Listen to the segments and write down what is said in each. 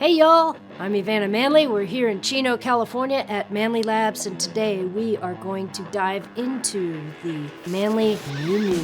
Hey y'all, I'm EveAnna Manley. We're here in Chino, California at Manley Labs, and today we are going to dive into the Manley Nu Mu.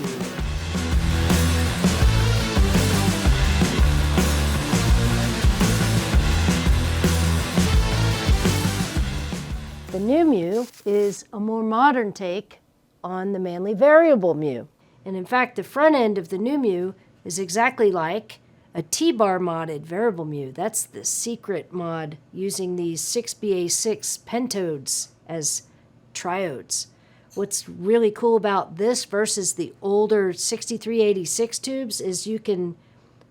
The Nu Mu is a more modern take on the Manley variable mu. And in fact, the front end of the Nu Mu is exactly like a T-bar modded variable mu. That's the secret mod using these 6BA6 pentodes as triodes. What's really cool about this versus the older 6386 tubes is you can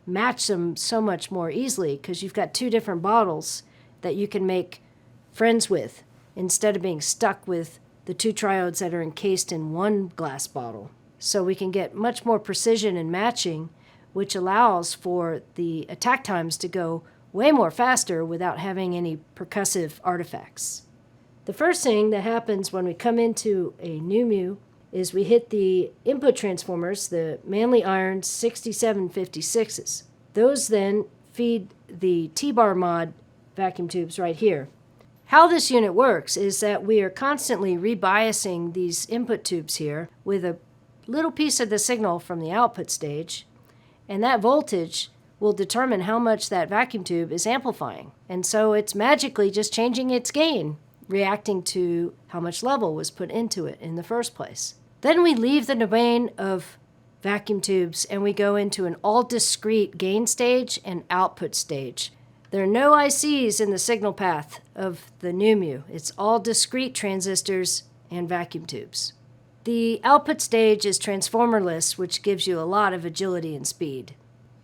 match them so much more easily because you've got two different bottles that you can make friends with instead of being stuck with the two triodes that are encased in one glass bottle. So we can get much more precision in matching, which allows for the attack times to go way more faster without having any percussive artifacts. The first thing that happens when we come into a Nu Mu is we hit the input transformers, the Manley Iron 6756s. Those then feed the T-bar mod vacuum tubes right here. How this unit works is that we are constantly rebiasing these input tubes here with a little piece of the signal from the output stage, and that voltage will determine how much that vacuum tube is amplifying. And so it's magically just changing its gain, reacting to how much level was put into it in the first place. Then we leave the domain of vacuum tubes and we go into an all-discrete gain stage and output stage. There are no ICs in the signal path of the Nu Mu. It's all discrete transistors and vacuum tubes. The output stage is transformerless, which gives you a lot of agility and speed.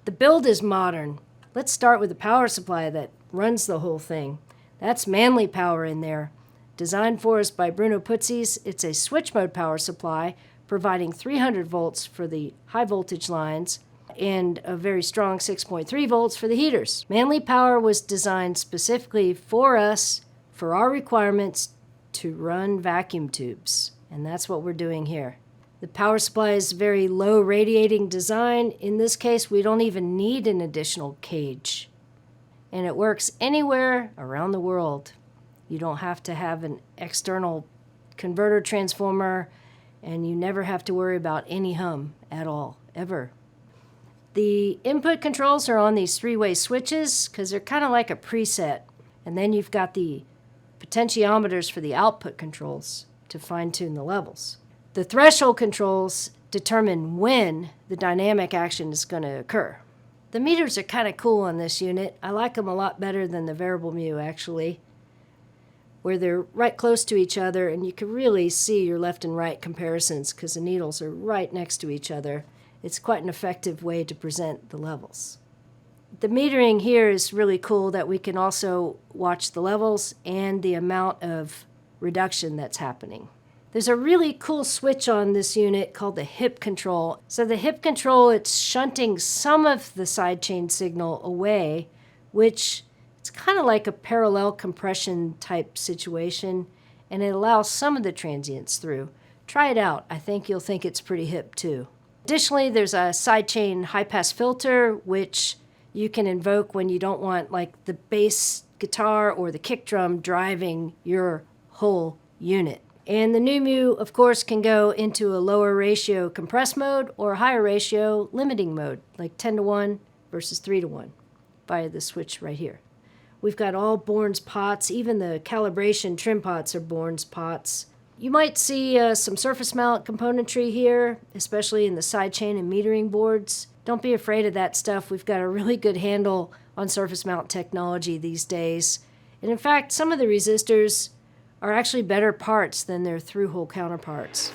The build is modern. Let's start with the power supply that runs the whole thing. That's Manley power in there. Designed for us by Bruno Putzis, it's a switch mode power supply providing 300 volts for the high voltage lines and a very strong 6.3 volts for the heaters. Manley power was designed specifically for us, for our requirements, to run vacuum tubes. And that's what we're doing here. The power supply is very low radiating design. In this case, we don't even need an additional cage. And it works anywhere around the world. You don't have to have an external converter transformer, and you never have to worry about any hum at all, ever. The input controls are on these three-way switches because they're kind of like a preset. And then you've got the potentiometers for the output controls to fine-tune the levels. The threshold controls determine when the dynamic action is going to occur. The meters are kind of cool on this unit. I like them a lot better than the variable mu, actually, where they're right close to each other and you can really see your left and right comparisons because the needles are right next to each other. It's quite an effective way to present the levels. The metering here is really cool that we can also watch the levels and the amount of reduction that's happening. There's a really cool switch on this unit called the hip control. So the hip control, it's shunting some of the sidechain signal away, which it's kind of like a parallel compression type situation, and it allows some of the transients through. Try it out. I think you'll think it's pretty hip too. Additionally, there's a sidechain high-pass filter, which you can invoke when you don't want like the bass guitar or the kick drum driving your whole unit. And the Nu Mu, of course, can go into a lower ratio compress mode or a higher ratio limiting mode, like 10:1 versus 3:1 via the switch right here. We've got all Bourne's pots. Even the calibration trim pots are Bourne's pots. You might see some surface mount componentry here, especially in the sidechain and metering boards. Don't be afraid of that stuff. We've got a really good handle on surface mount technology these days. And in fact, some of the resistors are actually better parts than their through-hole counterparts.